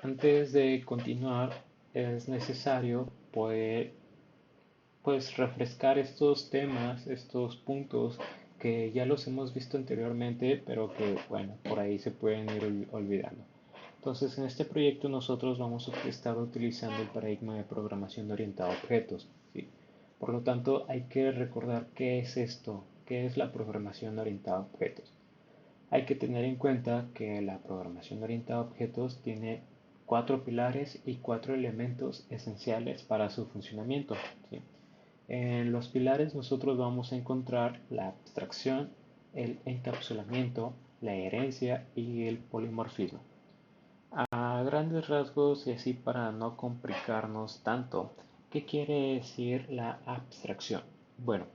Antes de continuar, es necesario poder pues refrescar estos temas, estos puntos que ya los hemos visto anteriormente, pero que bueno, por ahí se pueden ir olvidando. Entonces, en este proyecto nosotros vamos a estar utilizando el paradigma de programación orientada a objetos, ¿sí? Por lo tanto, hay que recordar qué es esto, qué es la programación orientada a objetos. Hay que tener en cuenta que la programación orientada a objetos tiene cuatro pilares y cuatro elementos esenciales para su funcionamiento, ¿sí? En los pilares nosotros vamos a encontrar la abstracción, el encapsulamiento, la herencia y el polimorfismo. A grandes rasgos y así para no complicarnos tanto, ¿qué quiere decir la abstracción? Bueno,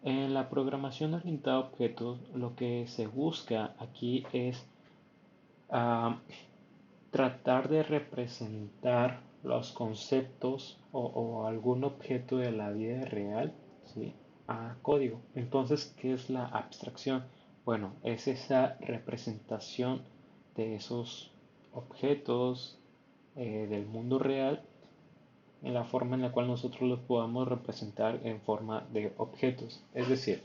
en la programación orientada a objetos lo que se busca aquí es ah, tratar de representar los conceptos o algún objeto de la vida real, ¿sí? A código. Entonces, ¿qué es la abstracción? Bueno, es esa representación de esos objetos del mundo real en la forma en la cual nosotros los podamos representar en forma de objetos. Es decir,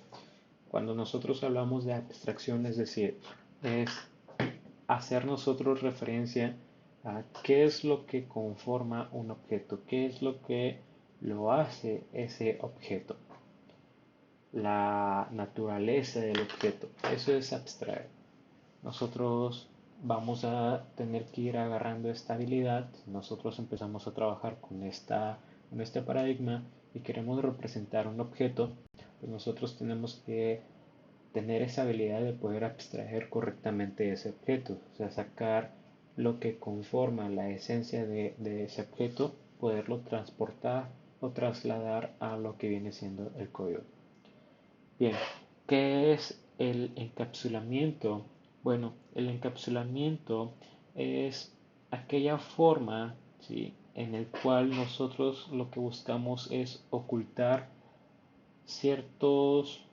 cuando nosotros hablamos de abstracción, es decir, es hacer nosotros referencia a qué es lo que conforma un objeto, qué es lo que lo hace ese objeto, la naturaleza del objeto. Eso es abstraer. Nosotros vamos a tener que ir agarrando esta habilidad. Nosotros empezamos a trabajar con este paradigma y queremos representar un objeto, pues nosotros tenemos que tener esa habilidad de poder abstraer correctamente ese objeto, o sea, sacar lo que conforma la esencia de ese objeto, poderlo transportar o trasladar a lo que viene siendo el código. Bien, ¿qué es el encapsulamiento? Bueno, el encapsulamiento es aquella forma, ¿sí?, en el cual nosotros lo que buscamos es ocultar ciertos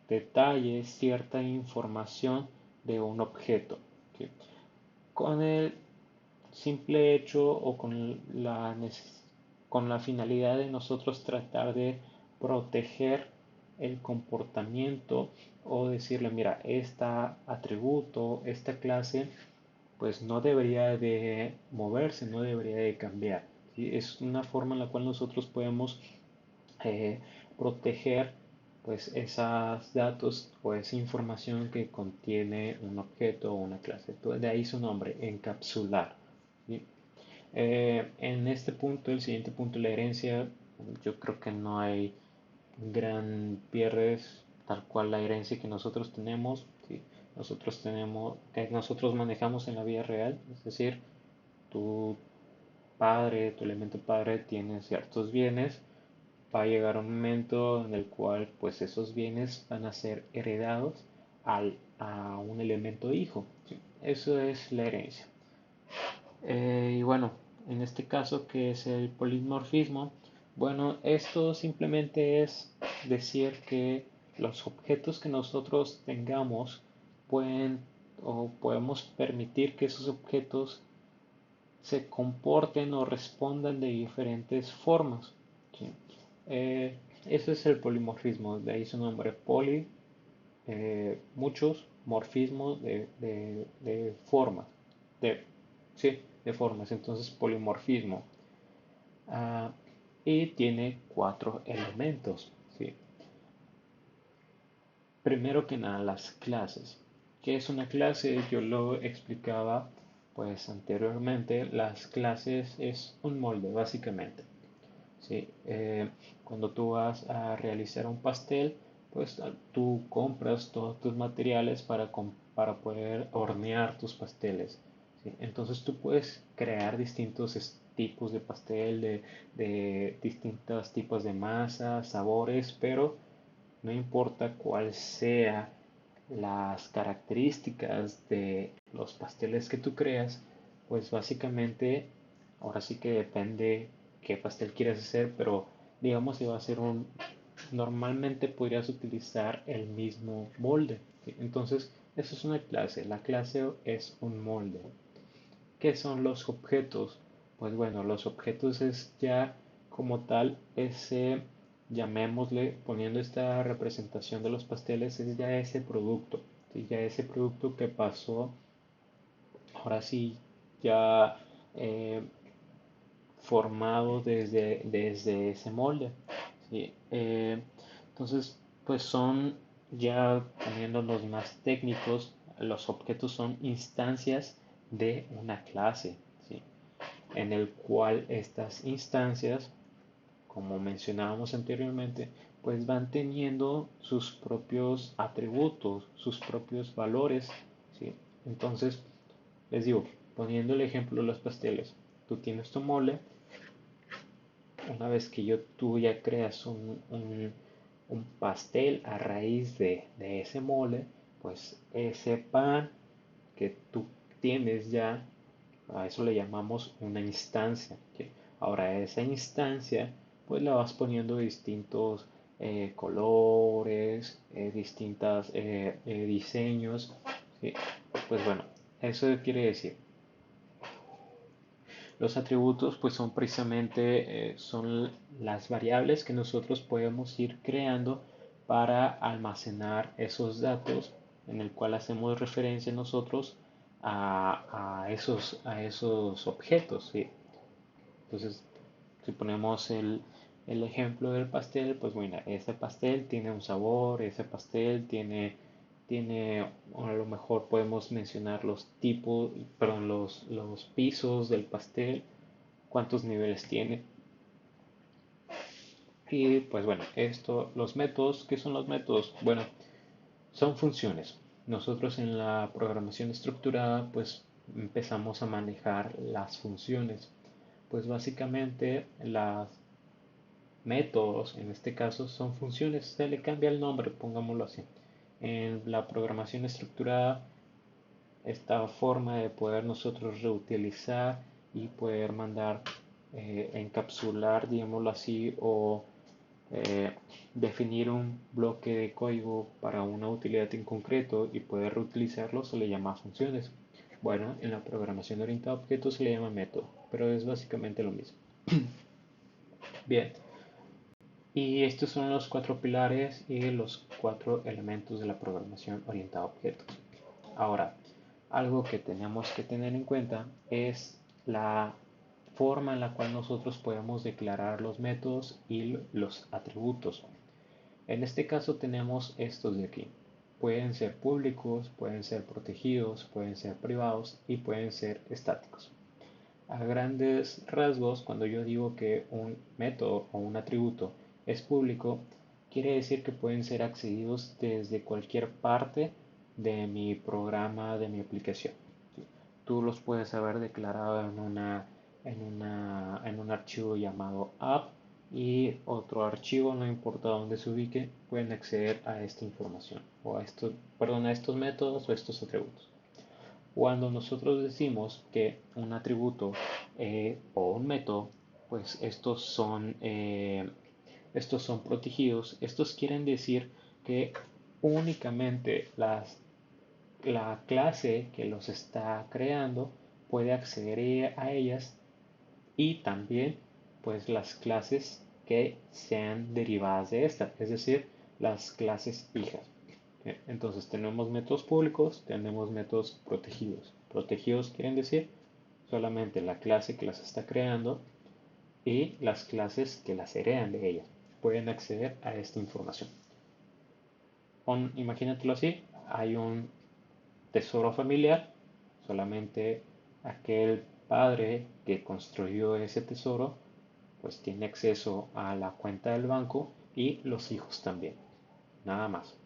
detalles, cierta información de un objeto, ¿sí? Con el simple hecho o con la finalidad de nosotros tratar de proteger el comportamiento o decirle, mira, este atributo, esta clase, pues no debería de moverse, no debería de cambiar, ¿sí? Es una forma en la cual nosotros podemos eh, proteger pues esos datos o esa información que contiene un objeto o una clase. De ahí su nombre, encapsular, ¿sí? En este punto, el siguiente punto, la herencia, yo creo que no hay gran pierdes tal cual la herencia que nosotros tenemos, ¿sí? Nosotros tenemos, que nosotros manejamos en la vida real, es decir, tu padre, tu elemento padre tiene ciertos bienes, va a llegar un momento en el cual pues esos bienes van a ser heredados a un elemento hijo, ¿sí? Eso es la herencia. Y bueno, en este caso que es el polimorfismo, bueno, esto simplemente es decir que los objetos que nosotros tengamos pueden o podemos permitir que esos objetos se comporten o respondan de diferentes formas, ¿sí? Eh, Ese es el polimorfismo, de ahí su nombre, poli, muchos, morfismo de formas, de, sí, de formas, entonces polimorfismo. Ah, y tiene cuatro elementos, ¿sí? Primero que nada, las clases. ¿Qué es una clase? Yo lo explicaba pues anteriormente. Las clases es un molde, básicamente. ¿Sí? Cuando tú vas a realizar un pastel, pues tú compras todos tus materiales para poder hornear tus pasteles, ¿sí? Entonces tú puedes crear distintos tipos de pastel, de distintos tipos de masa, sabores, pero no importa cuál sea las características de los pasteles que tú creas, pues básicamente ahora sí que depende qué pastel quieres hacer, pero digamos que va a ser normalmente podrías utilizar el mismo molde, ¿sí? Entonces, eso es una clase, la clase es un molde. ¿Qué son los objetos? Pues bueno, los objetos es ya como tal ese, llamémosle, poniendo esta representación de los pasteles, es ya ese producto, ¿sí? Ya ese producto que pasó, ahora sí, ya eh, formado desde ese molde, ¿sí? Entonces, pues son, ya poniéndonos más técnicos, los objetos son instancias de una clase, ¿sí? En el cual estas instancias, como mencionábamos anteriormente, pues van teniendo sus propios atributos, sus propios valores, ¿sí? Entonces, les digo, poniendo el ejemplo de los pasteles, tú tienes tu mole. Una vez que tú ya creas un pastel a raíz de ese mole, pues ese pan que tú tienes ya, a eso le llamamos una instancia, ¿sí? Ahora esa instancia, pues la vas poniendo distintos colores, distintos diseños, ¿sí? Pues bueno, eso quiere decir, los atributos pues son precisamente son las variables que nosotros podemos ir creando para almacenar esos datos en el cual hacemos referencia nosotros a esos objetos, ¿sí? Entonces, si ponemos el ejemplo del pastel, pues bueno, ese pastel tiene un sabor, ese pastel tiene, o a lo mejor podemos mencionar los tipos, perdón, los pisos del pastel, cuántos niveles tiene. Y pues bueno, los métodos, ¿qué son los métodos? Bueno, son funciones. Nosotros en la programación estructurada, pues empezamos a manejar las funciones. Pues básicamente las métodos, en este caso, son funciones. Se le cambia el nombre, pongámoslo así. En la programación estructurada, esta forma de poder nosotros reutilizar y poder mandar, encapsular, digámoslo así, o eh, definir un bloque de código para una utilidad en concreto y poder reutilizarlo se le llama funciones. Bueno, en la programación orientada a objetos se le llama método, pero es básicamente lo mismo. Bien, y estos son los cuatro pilares y los cuatro elementos de la programación orientada a objetos. Ahora, algo que tenemos que tener en cuenta es la forma en la cual nosotros podemos declarar los métodos y los atributos. En este caso tenemos estos de aquí. Pueden ser públicos, pueden ser protegidos, pueden ser privados y pueden ser estáticos. A grandes rasgos, cuando yo digo que un método o un atributo es público, quiere decir que pueden ser accedidos desde cualquier parte de mi programa, de mi aplicación. Tú los puedes haber declarado en un archivo llamado app y otro archivo, no importa dónde se ubique, pueden acceder a esta información o a estos métodos o estos atributos. Cuando nosotros decimos que un atributo o un método, pues estos son protegidos, estos quieren decir que únicamente la clase que los está creando puede acceder a ellas y también pues las clases que sean derivadas de esta, es decir, las clases hijas. Entonces tenemos métodos públicos, tenemos métodos protegidos. Protegidos quieren decir solamente la clase que las está creando y las clases que las heredan de ella pueden acceder a esta información. Imagínatelo así, hay un tesoro familiar, solamente aquel padre que construyó ese tesoro pues tiene acceso a la cuenta del banco y los hijos también, nada más.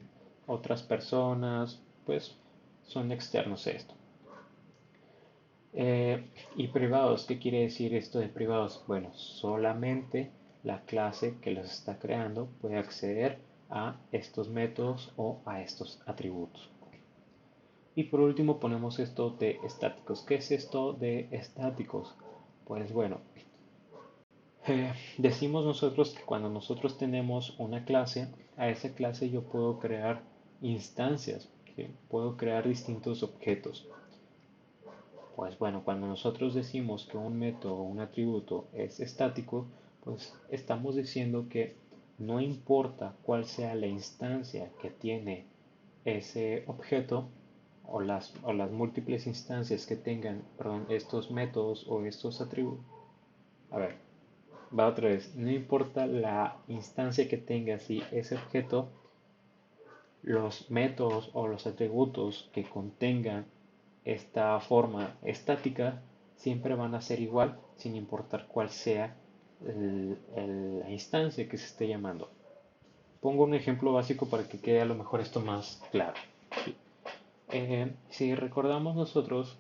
Otras personas pues son externos a esto. Y privados, ¿qué quiere decir esto de privados? Bueno, solamente la clase que los está creando puede acceder a estos métodos o a estos atributos. Y por último ponemos esto de estáticos. ¿Qué es esto de estáticos? Pues bueno, decimos nosotros que cuando nosotros tenemos una clase, a esa clase yo puedo crear instancias, ¿sí? Puedo crear distintos objetos. Pues bueno, cuando nosotros decimos que un método o un atributo es estático, pues estamos diciendo que no importa cuál sea la instancia que tiene ese objeto o las múltiples instancias que tengan, perdón, estos métodos o estos atributos. A ver, va otra vez. No importa la instancia que tenga, si ese objeto, los métodos o los atributos que contengan esta forma estática siempre van a ser igual sin importar cuál sea la instancia que se esté llamando. Pongo un ejemplo básico para que quede a lo mejor esto más claro. Si recordamos nosotros,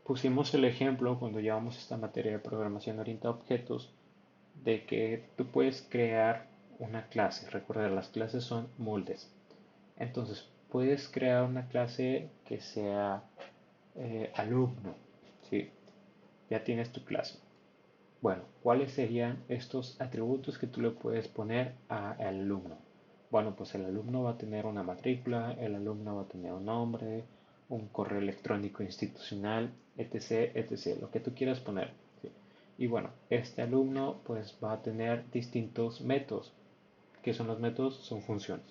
pusimos el ejemplo cuando llevamos esta materia de programación orientada a objetos de que tú puedes crear una clase. Recuerda, las clases son moldes. Entonces, puedes crear una clase que sea alumno. ¿Sí? Ya tienes tu clase. Bueno, ¿cuáles serían estos atributos que tú le puedes poner al alumno? Bueno, pues el alumno va a tener una matrícula, el alumno va a tener un nombre, un correo electrónico institucional, etc., etc., lo que tú quieras poner. ¿Sí? Y bueno, este alumno pues va a tener distintos métodos. ¿Qué son los métodos? Son funciones.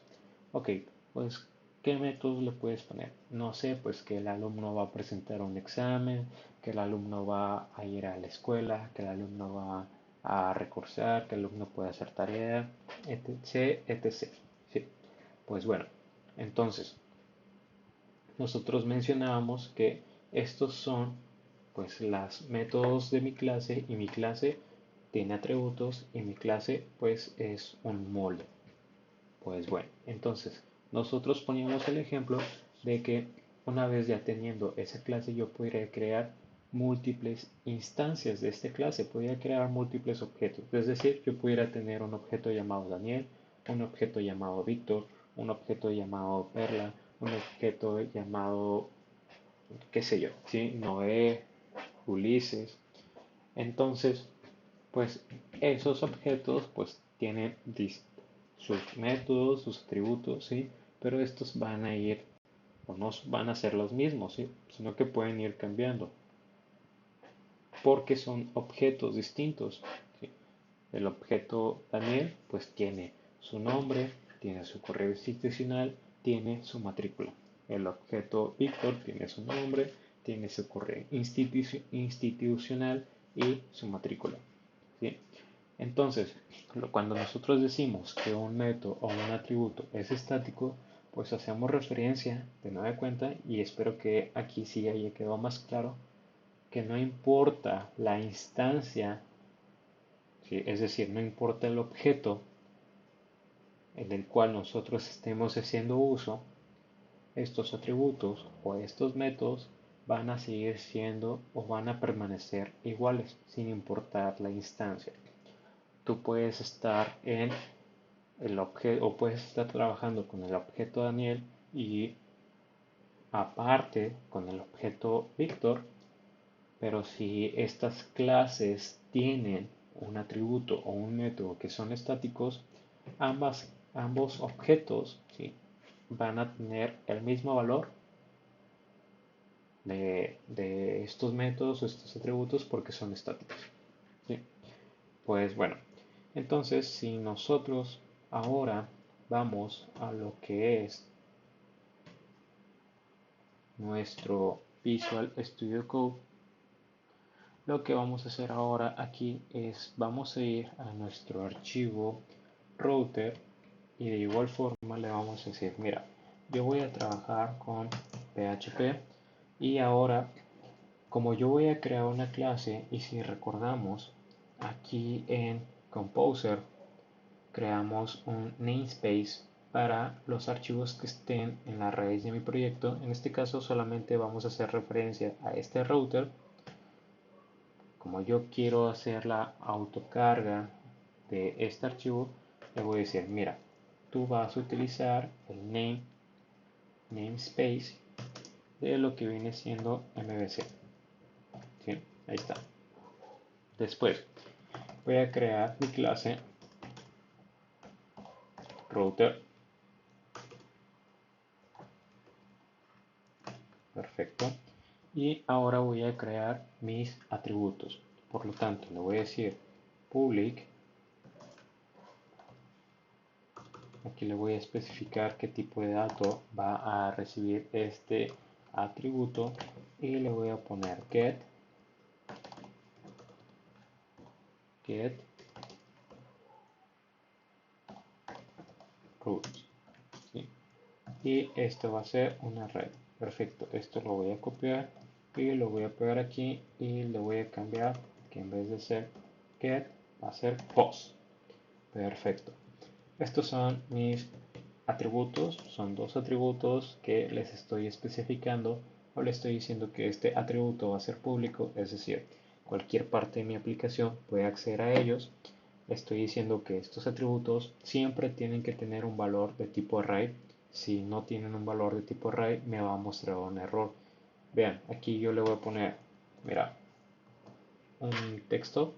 Ok, pues ¿qué métodos le puedes poner? No sé, pues que el alumno va a presentar un examen, que el alumno va a ir a la escuela, que el alumno va a recursar, que el alumno puede hacer tarea, etc., etc. Sí. Pues bueno, entonces nosotros mencionábamos que estos son pues los métodos de mi clase y mi clase tiene atributos y mi clase pues es un molde. Pues bueno, entonces nosotros poníamos el ejemplo de que una vez ya teniendo esa clase yo podría crear múltiples instancias de esta clase, podría crear múltiples objetos. Es decir, yo pudiera tener un objeto llamado Daniel, un objeto llamado Víctor, un objeto llamado Perla, un objeto llamado, qué sé yo, ¿sí? Noé, Ulises. Entonces, pues esos objetos pues tienen sus métodos, sus atributos, ¿sí? Pero estos van a ir, o no van a ser los mismos, ¿sí? Sino que pueden ir cambiando, porque son objetos distintos, ¿sí? El objeto Daniel, pues tiene su nombre, tiene su correo institucional, tiene su matrícula. El objeto Víctor tiene su nombre, tiene su correo institucional y su matrícula, ¿sí? Entonces, cuando nosotros decimos que un método o un atributo es estático, pues hacemos referencia de nueva cuenta, y espero que aquí sí haya quedado más claro, que no importa la instancia, ¿sí? Es decir, no importa el objeto en el cual nosotros estemos haciendo uso, estos atributos o estos métodos van a seguir siendo o van a permanecer iguales sin importar la instancia. Tú puedes estar en el objeto o puedes estar trabajando con el objeto Daniel y aparte con el objeto Víctor, pero si estas clases tienen un atributo o un método que son estáticos, ambos objetos, ¿sí?, van a tener el mismo valor de estos métodos o estos atributos porque son estáticos, ¿sí? Pues bueno, entonces si nosotros ahora vamos a lo que es nuestro Visual Studio Code, lo que vamos a hacer ahora aquí es vamos a ir a nuestro archivo router y de igual forma le vamos a decir, mira, yo voy a trabajar con PHP y ahora como yo voy a crear una clase, y si recordamos aquí en Composer creamos un namespace para los archivos que estén en la raíz de mi proyecto. En este caso solamente vamos a hacer referencia a este router. Como yo quiero hacer la autocarga de este archivo, le voy a decir, mira, tú vas a utilizar el namespace de lo que viene siendo MVC. ¿Sí? Ahí está. Después voy a crear mi clase router. Perfecto. Y ahora voy a crear mis atributos. Por lo tanto, le voy a decir public. Aquí le voy a especificar qué tipo de dato va a recibir este atributo y le voy a poner get root, ¿sí? Y esto va a ser una red. Perfecto, esto lo voy a copiar y lo voy a pegar aquí y le voy a cambiar que en vez de ser get va a ser post. Perfecto. Estos son mis atributos, son dos atributos que les estoy especificando o le estoy diciendo que este atributo va a ser público, es decir, cualquier parte de mi aplicación puede acceder a ellos. Estoy diciendo que estos atributos siempre tienen que tener un valor de tipo array. Si no tienen un valor de tipo array, me va a mostrar un error. Vean, aquí yo le voy a poner, mira, un texto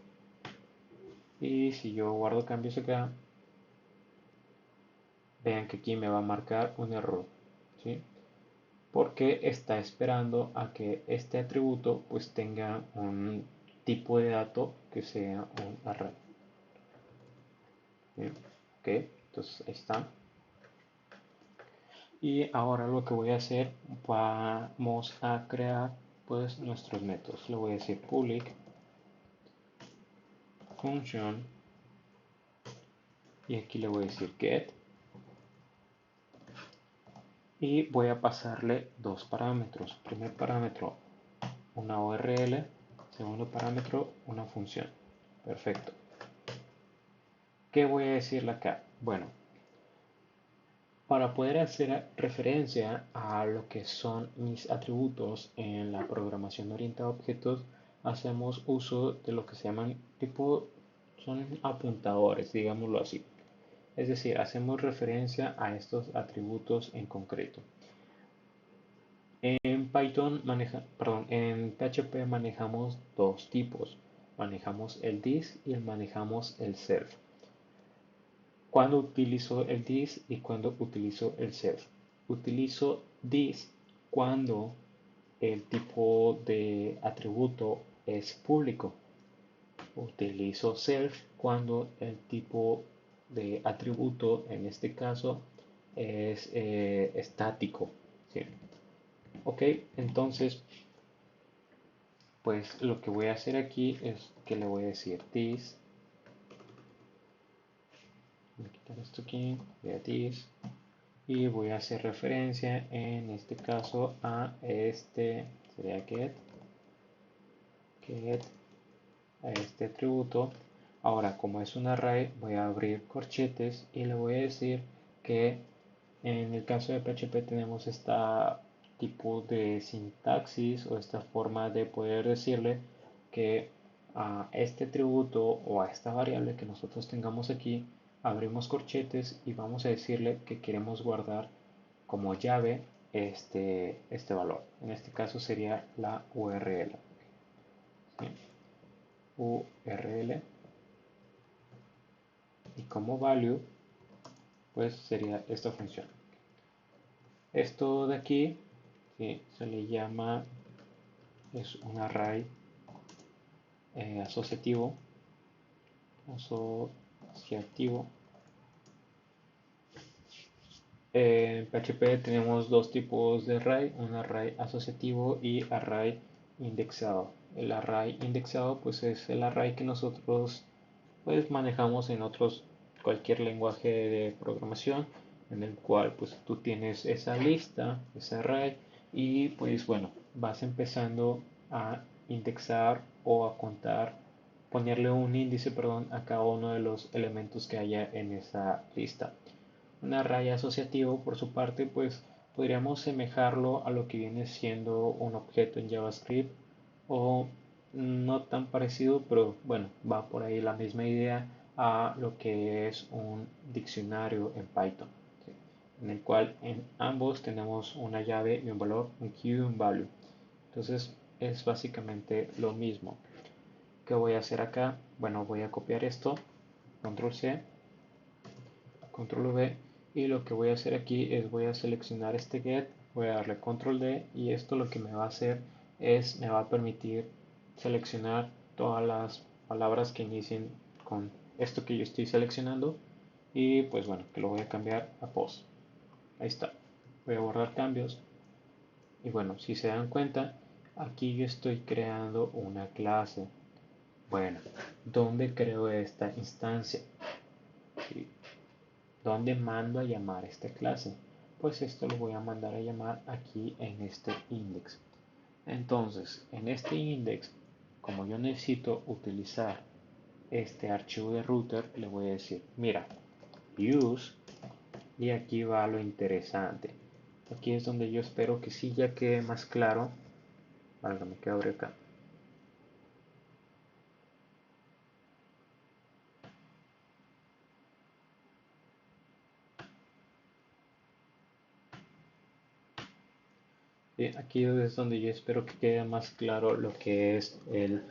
y si yo guardo cambios acá, vean que aquí me va a marcar un error, ¿sí? Porque está esperando a que este atributo pues tenga un tipo de dato que sea un array. ¿Bien? Ok, entonces ahí está. Y ahora lo que voy a hacer, vamos a crear pues nuestros métodos. Le voy a decir public function y aquí le voy a decir get y voy a pasarle dos parámetros. Primer parámetro una URL, segundo parámetro una función. Perfecto. ¿Qué voy a decirle acá? Bueno, para poder hacer referencia a lo que son mis atributos en la programación orientada a objetos, hacemos uso de lo que se llaman son apuntadores, digámoslo así. Es decir, hacemos referencia a estos atributos en concreto. En en PHP manejamos dos tipos. Manejamos el this y manejamos el self. ¿Cuándo utilizo el this y cuándo utilizo el self? Utilizo this cuando el tipo de atributo es público. Utilizo self cuando el tipo de atributo, en este caso, es estático. ¿Sí? Ok, entonces, pues lo que voy a hacer aquí es que le voy a decir this. Voy a quitar esto aquí, voy a this. Y voy a hacer referencia en este caso a este, sería get a este atributo. Ahora, como es un array, voy a abrir corchetes y le voy a decir que en el caso de PHP tenemos este tipo de sintaxis o esta forma de poder decirle que a este atributo o a esta variable que nosotros tengamos aquí, abrimos corchetes y vamos a decirle que queremos guardar como llave este valor. En este caso sería la URL. ¿Sí? URL y como value pues sería esta función. Esto de aquí, ¿sí?, se le llama, es un array asociativo. En PHP tenemos dos tipos de array, un array asociativo y array indexado. El array indexado pues es el array que nosotros pues manejamos en cualquier lenguaje de programación, en el cual pues tú tienes esa lista, ese array, y pues bueno, vas empezando a indexar o a contar, ponerle un índice, perdón, a cada uno de los elementos que haya en esa lista. Un array asociativo, por su parte, pues podríamos semejarlo a lo que viene siendo un objeto en JavaScript o no tan parecido, pero bueno, va por ahí la misma idea a lo que es un diccionario en Python, ¿sí?, en el cual en ambos tenemos una llave y un valor, un key y un value. Entonces es básicamente lo mismo. ¿Qué voy a hacer acá? Bueno, voy a copiar esto, control C, control V, y lo que voy a hacer aquí es voy a seleccionar este get, voy a darle control D y esto lo que me va a hacer me va a permitir seleccionar todas las palabras que inicien con esto que yo estoy seleccionando y pues bueno, que lo voy a cambiar a post. Ahí está. Voy a borrar cambios y bueno, si se dan cuenta, aquí yo estoy creando una clase. Bueno, ¿dónde creo esta instancia? ¿Sí? ¿Dónde mando a llamar esta clase? Pues esto lo voy a mandar a llamar aquí en este index. Entonces, en este index, como yo necesito utilizar este archivo de router, le voy a decir, mira, use, y aquí va lo interesante. Aquí es donde yo espero que sí ya quede más claro. Válgame que abre acá. Bien, aquí es donde yo espero que quede más claro lo que es el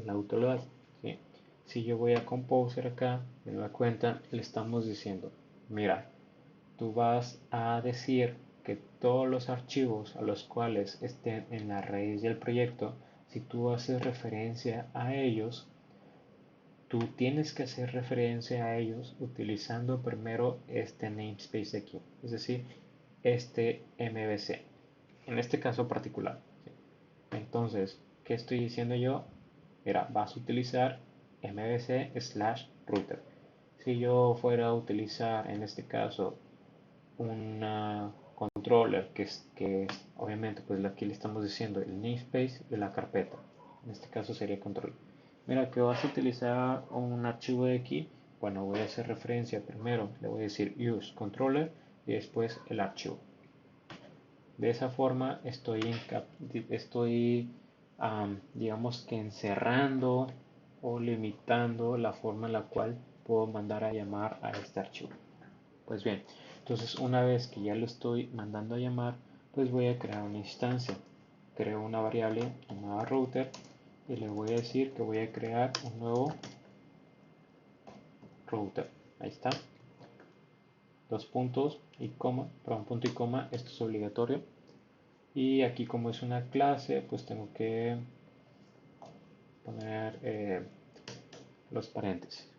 autoload. ¿Sí? Si yo voy a Composer acá, me doy cuenta, le estamos diciendo, mira, tú vas a decir que todos los archivos a los cuales estén en la raíz del proyecto, si tú haces referencia a ellos, tú tienes que hacer referencia a ellos utilizando primero este namespace de aquí, es decir, este MVC, en este caso particular. Entonces, ¿qué estoy diciendo yo? Mira, vas a utilizar MVC/router. Si yo fuera a utilizar en este caso un controller que es obviamente pues aquí le estamos diciendo el namespace de la carpeta, en este caso sería control. Mira que vas a utilizar un archivo de aquí, bueno, voy a hacer referencia primero, le voy a decir use controller y después el archivo. De esa forma estoy digamos que encerrando o limitando la forma en la cual puedo mandar a llamar a este archivo. Pues bien, entonces una vez que ya lo estoy mandando a llamar, pues voy a crear una instancia. Creo una variable llamada router y le voy a decir que voy a crear un nuevo router. Ahí está. Dos puntos y coma, perdón, punto y coma, esto es obligatorio. Y aquí como es una clase, pues tengo que poner los paréntesis.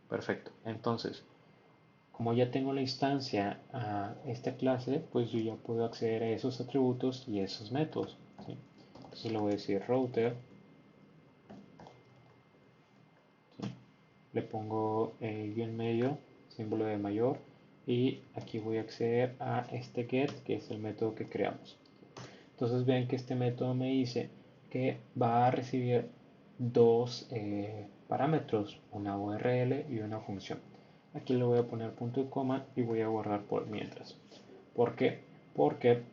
Perfecto. Entonces, como ya tengo la instancia a esta clase, pues yo ya puedo acceder a esos atributos y esos métodos. ¿Sí? Entonces le voy a decir router, ¿sí? Le pongo guión medio, símbolo de mayor, y aquí voy a acceder a este get, que es el método que creamos. Entonces ven que este método me dice que va a recibir dos parámetros, una URL y una función. Aquí le voy a poner punto y coma y voy a guardar por mientras. ¿Por qué? Porque,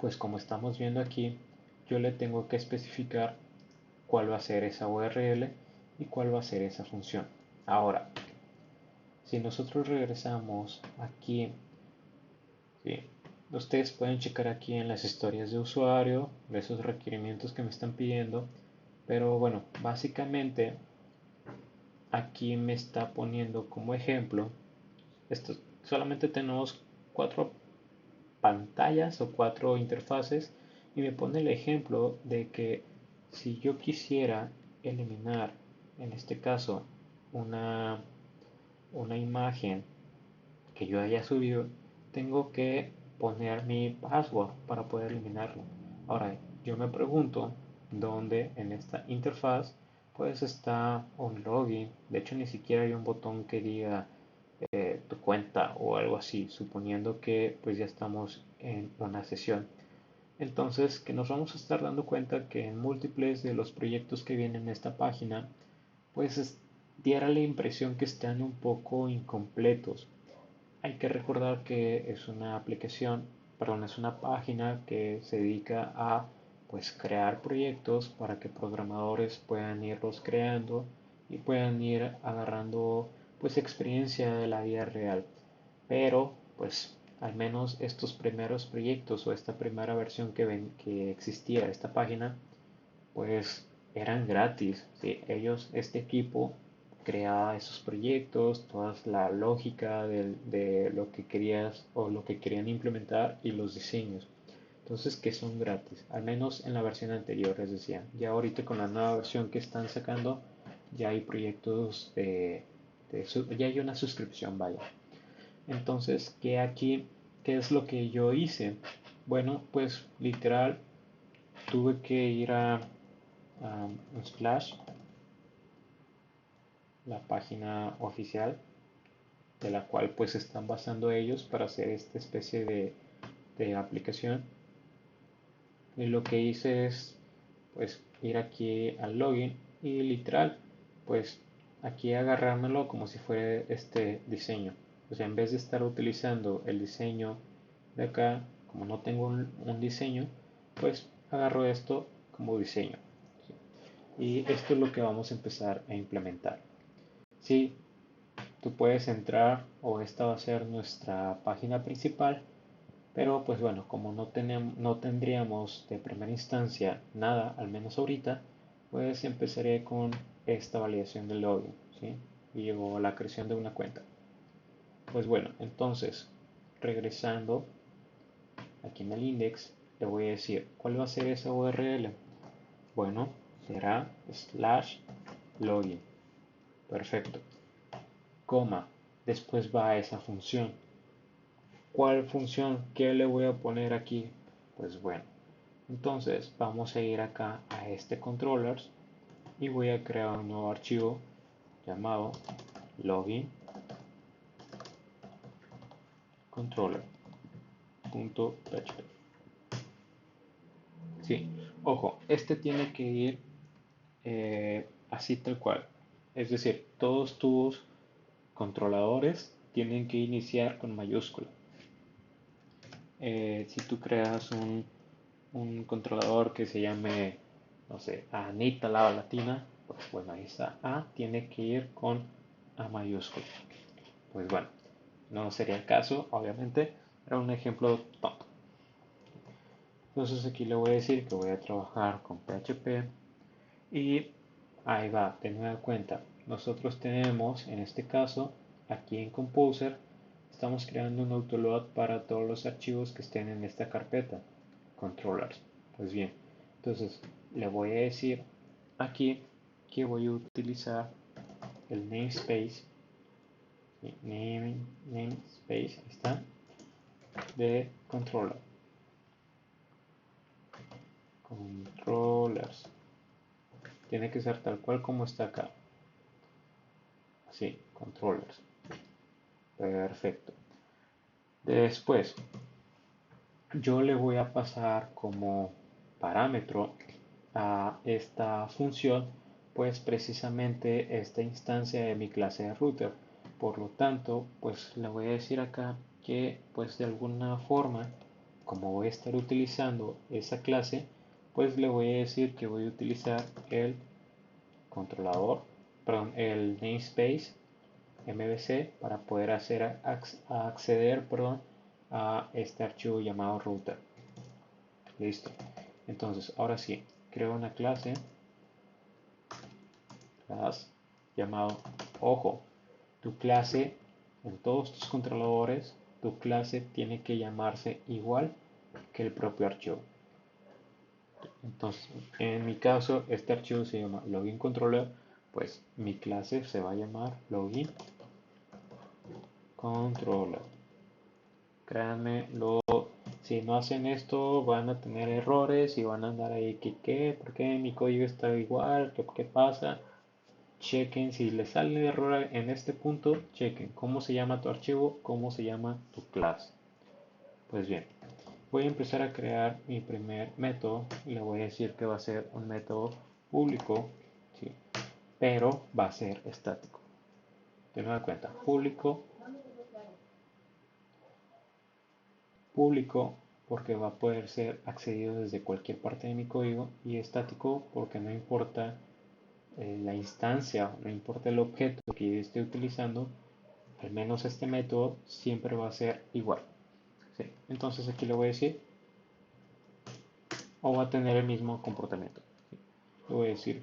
pues como estamos viendo aquí, yo le tengo que especificar cuál va a ser esa URL y cuál va a ser esa función. Ahora, si nosotros regresamos aquí, ¿sí? Ustedes pueden checar aquí en las historias de usuario, esos requerimientos que me están pidiendo, pero bueno, básicamente aquí me está poniendo como ejemplo, esto, solamente tenemos cuatro pantallas o cuatro interfaces y me pone el ejemplo de que si yo quisiera eliminar, en este caso, una, una imagen que yo haya subido, tengo que poner mi password para poder eliminarlo. Ahora, yo me pregunto dónde en esta interfaz pues está un login. De hecho, ni siquiera hay un botón que diga tu cuenta o algo así, suponiendo que pues ya estamos en una sesión. Entonces, que nos vamos a estar dando cuenta que en múltiples de los proyectos que vienen en esta página, pues diera la impresión que están un poco incompletos. Hay que recordar que es una aplicación, perdón, es una página que se dedica a pues crear proyectos para que programadores puedan irlos creando y puedan ir agarrando pues experiencia de la vida real. Pero pues al menos estos primeros proyectos o esta primera versión que existía de esta página pues eran gratis. ¿Sí? Este equipo creaba esos proyectos, toda la lógica de lo que querías o lo que querían implementar y los diseños. Entonces, que son gratis, al menos en la versión anterior, les decía. Ya ahorita con la nueva versión que están sacando, ya hay proyectos ya hay una suscripción, vaya. Entonces, ¿qué es lo que yo hice? Bueno, pues literal, tuve que ir a Splash, la página oficial, de la cual pues están basando ellos para hacer esta especie de aplicación. Y lo que hice es pues ir aquí al login y literal pues aquí agarrármelo como si fuera este diseño. O sea, en vez de estar utilizando el diseño de acá, como no tengo un diseño, pues agarro esto como diseño. Y esto es lo que vamos a empezar a implementar. Sí, tú puedes entrar o esta va a ser nuestra página principal, pero pues bueno, como no tendríamos de primera instancia nada, al menos ahorita, pues empezaré con esta validación del login, ¿sí? Y o la creación de una cuenta. Pues bueno, entonces, regresando aquí en el index, le voy a decir, ¿cuál va a ser esa URL? Bueno, será /login. Perfecto. Coma. Después va esa función. ¿Cuál función? ¿Qué le voy a poner aquí? Pues bueno, entonces vamos a ir acá a este controllers y voy a crear un nuevo archivo llamado login controller.php. Sí, ojo, este tiene que ir así tal cual. Es decir, todos tus controladores tienen que iniciar con mayúscula. Si tú creas un controlador que se llame, no sé, Anita Lava Latina, pues bueno, ahí está A, tiene que ir con A mayúscula. Pues bueno, no sería el caso, obviamente, era un ejemplo tonto. Entonces aquí le voy a decir que voy a trabajar con PHP y ahí va, de nueva cuenta. Nosotros tenemos, en este caso, aquí en Composer, estamos creando un autoload para todos los archivos que estén en esta carpeta, controllers. Pues bien, entonces le voy a decir aquí que voy a utilizar el namespace, namespace, ahí está, de controllers. Tiene que ser tal cual como está acá. Así, controllers. Perfecto. Después, yo le voy a pasar como parámetro a esta función, pues precisamente esta instancia de mi clase de router. Por lo tanto, pues le voy a decir acá que pues de alguna forma, como voy a estar utilizando esa clase, pues le voy a decir que voy a utilizar el controlador, perdón, el namespace MVC para poder acceder, perdón, a este archivo llamado router. Listo. Entonces, ahora sí, creo una clase llamado, ojo, tu clase en todos tus controladores, tu clase tiene que llamarse igual que el propio archivo. Entonces, en mi caso, este archivo se llama login controller, pues mi clase se va a llamar login controller. Créanme, si no hacen esto van a tener errores y van a andar ahí que ¿por qué mi código está igual? ¿Qué pasa? Chequen si les sale error en este punto, chequen cómo se llama tu archivo, cómo se llama tu clase. Pues bien, voy a empezar a crear mi primer método y le voy a decir que va a ser un método público, ¿sí? Pero va a ser estático. Tengan en cuenta, público porque va a poder ser accedido desde cualquier parte de mi código y estático porque no importa la instancia, no importa el objeto que yo esté utilizando, al menos este método siempre va a ser igual. ¿Sí? Entonces aquí le voy a decir, o va a tener el mismo comportamiento. ¿Sí? Le voy a decir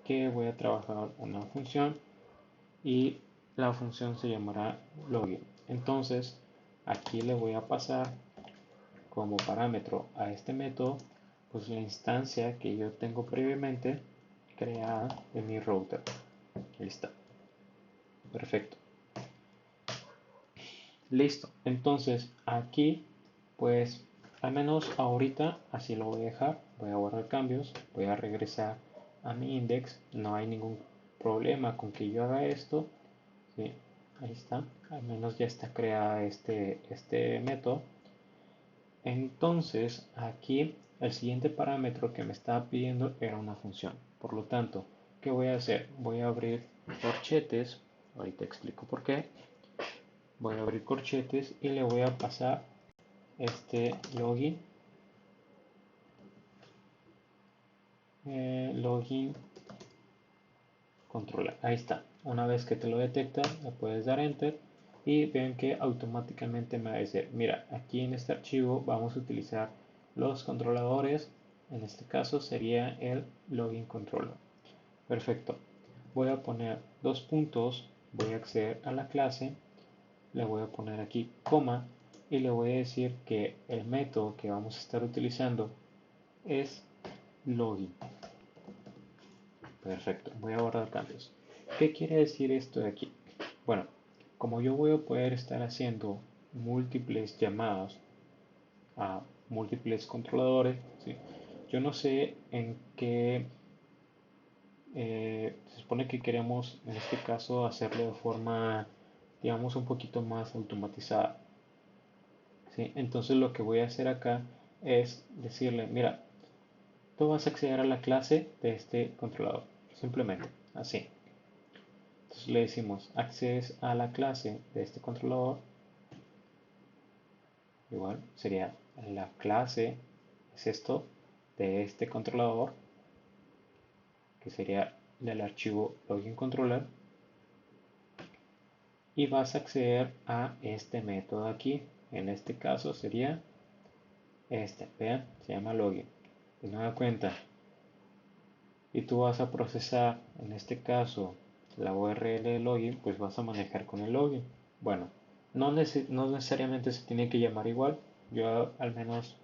que voy a trabajar una función y la función se llamará login. Entonces aquí le voy a pasar como parámetro a este método, pues la instancia que yo tengo previamente creada en mi router. Ahí está. Perfecto. Listo. Entonces aquí, pues al menos ahorita así lo voy a dejar. Voy a guardar cambios. Voy a regresar a mi index. No hay ningún problema con que yo haga esto. ¿Sí? Ahí está. Al menos ya está creada este método. Entonces aquí el siguiente parámetro que me estaba pidiendo era una función. Por lo tanto, ¿qué voy a hacer? Voy a abrir corchetes. Ahorita explico por qué. Voy a abrir corchetes y le voy a pasar este login, login controller. Ahí está. Una vez que te lo detecta, le puedes dar enter y ven que automáticamente me va a decir, mira, aquí en este archivo vamos a utilizar los controladores. En este caso sería el login controller. Perfecto. Voy a poner dos puntos, voy a acceder a la clase, le voy a poner aquí coma y le voy a decir que el método que vamos a estar utilizando es login. Perfecto, voy a guardar cambios. ¿Qué quiere decir esto de aquí? Bueno, como yo voy a poder estar haciendo múltiples llamadas a múltiples controladores, ¿sí? Yo no sé en qué se supone que queremos en este caso hacerlo de forma, digamos, un poquito más automatizada. ¿Sí? Entonces lo que voy a hacer acá es decirle, mira, tú vas a acceder a la clase de este controlador, simplemente así. Entonces le decimos accedes a la clase de este controlador, igual sería la clase, es esto, de este controlador, que sería del archivo login controller, y vas a acceder a este método aquí, en este caso sería este, vean, se llama login, de nueva cuenta, y tú vas a procesar, en este caso, la URL de login, pues vas a manejar con el login. Bueno, no necesariamente se tiene que llamar igual. Yo al menos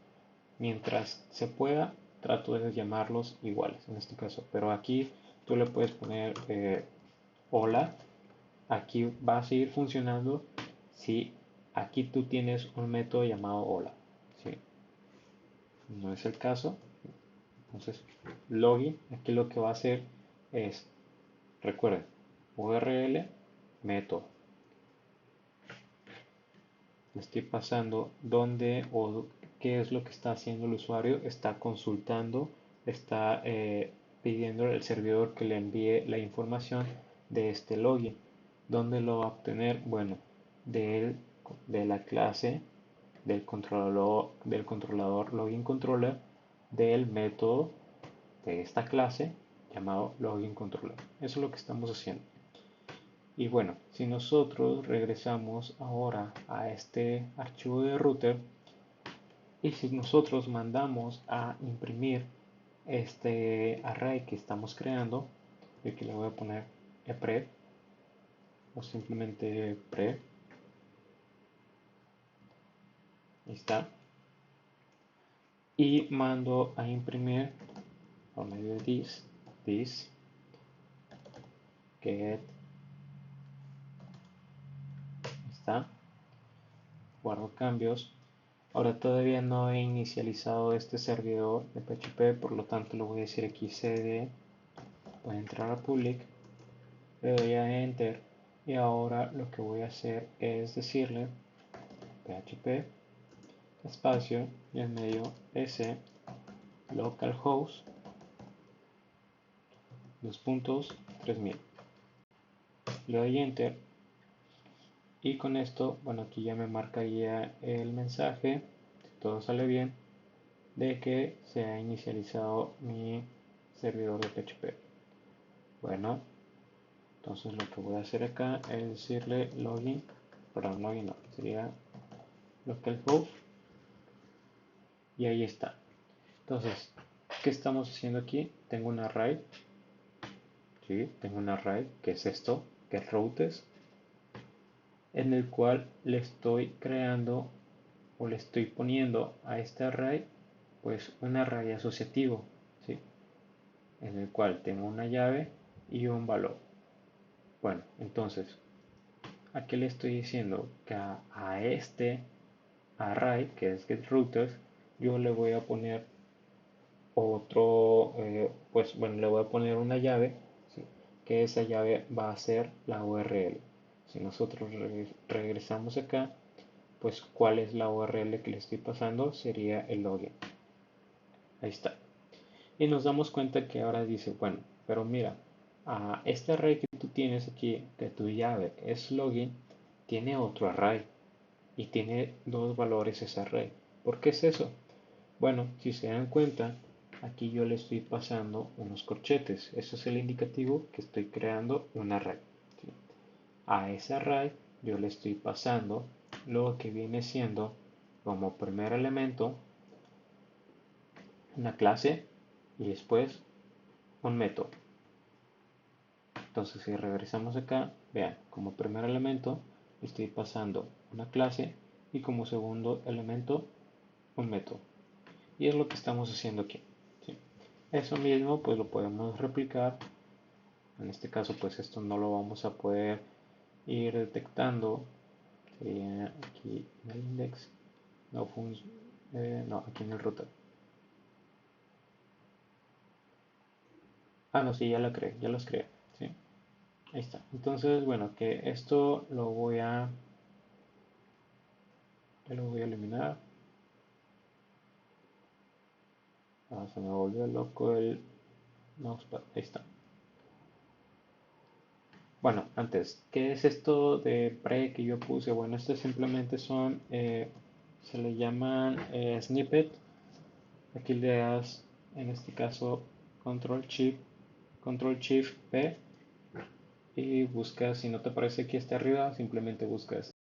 mientras se pueda trato de llamarlos iguales en este caso. Pero aquí tú le puedes poner hola. Aquí va a seguir funcionando si aquí tú tienes un método llamado hola. ¿Sí? No es el caso. Entonces, login, aquí lo que va a hacer es, recuerden, URL, método. Le estoy pasando dónde o qué es lo que está haciendo el usuario. Está consultando, está pidiendo al servidor que le envíe la información de este login. ¿Dónde lo va a obtener? Bueno, de la clase del controlador login controller del método de esta clase llamado login controller. Eso es lo que estamos haciendo. Y bueno, si nosotros regresamos ahora a este archivo de router y si nosotros mandamos a imprimir este array que estamos creando, y que le voy a poner pre o simplemente pre, ahí está, y mando a imprimir por medio de this get, ahí está, guardo cambios. Ahora todavía no he inicializado este servidor de PHP, por lo tanto lo voy a decir aquí cd, voy a entrar a public, le doy a enter y ahora lo que voy a hacer es decirle php espacio y en medio s localhost 2.3000, le doy enter y con esto, bueno, aquí ya me marca ya el mensaje, si todo sale bien, de que se ha inicializado mi servidor de PHP. Bueno, entonces lo que voy a hacer acá es decirle login, perdón, login no, sería localhost y ahí está. Entonces, ¿qué estamos haciendo aquí? Tengo un array, ¿sí? Tengo un array que es esto, que es routes, en el cual le estoy creando o le estoy poniendo a este array pues un array asociativo, ¿sí? En el cual tengo una llave y un valor. Bueno, entonces, aquí le estoy diciendo que a este array, que es getRouters, yo le voy a poner otro, pues bueno, le voy a poner una llave, ¿sí? Que esa llave va a ser la URL. Si nosotros regresamos acá, pues cuál es la URL que le estoy pasando sería el login. Ahí está. Y nos damos cuenta que ahora dice, bueno, pero mira, a este array que tú tienes aquí, que tu llave es login, tiene otro array y tiene dos valores ese array. ¿Por qué es eso? Bueno, si se dan cuenta, aquí yo le estoy pasando unos corchetes. Eso es el indicativo que estoy creando un array. ¿Sí? A ese array yo le estoy pasando lo que viene siendo como primer elemento una clase y después un método. Entonces si regresamos acá, vean, como primer elemento estoy pasando una clase y como segundo elemento un método. Y es lo que estamos haciendo aquí. ¿Sí? Eso mismo pues lo podemos replicar. En este caso pues esto no lo vamos a poder ir detectando. Sería aquí en el index. No, no, aquí en el router. Ah, no, sí, ya la creé, ya los creé. ¿Sí? Ahí está. Entonces, bueno, que esto ya lo voy a eliminar. Ah, se me volvió loco el mousepad. Ahí está. Bueno, antes, ¿qué es esto de pre que yo puse? Bueno, esto simplemente son, se le llaman snippet. Aquí le das, en este caso, Control Shift P y buscas, si no te aparece aquí hasta arriba, simplemente buscas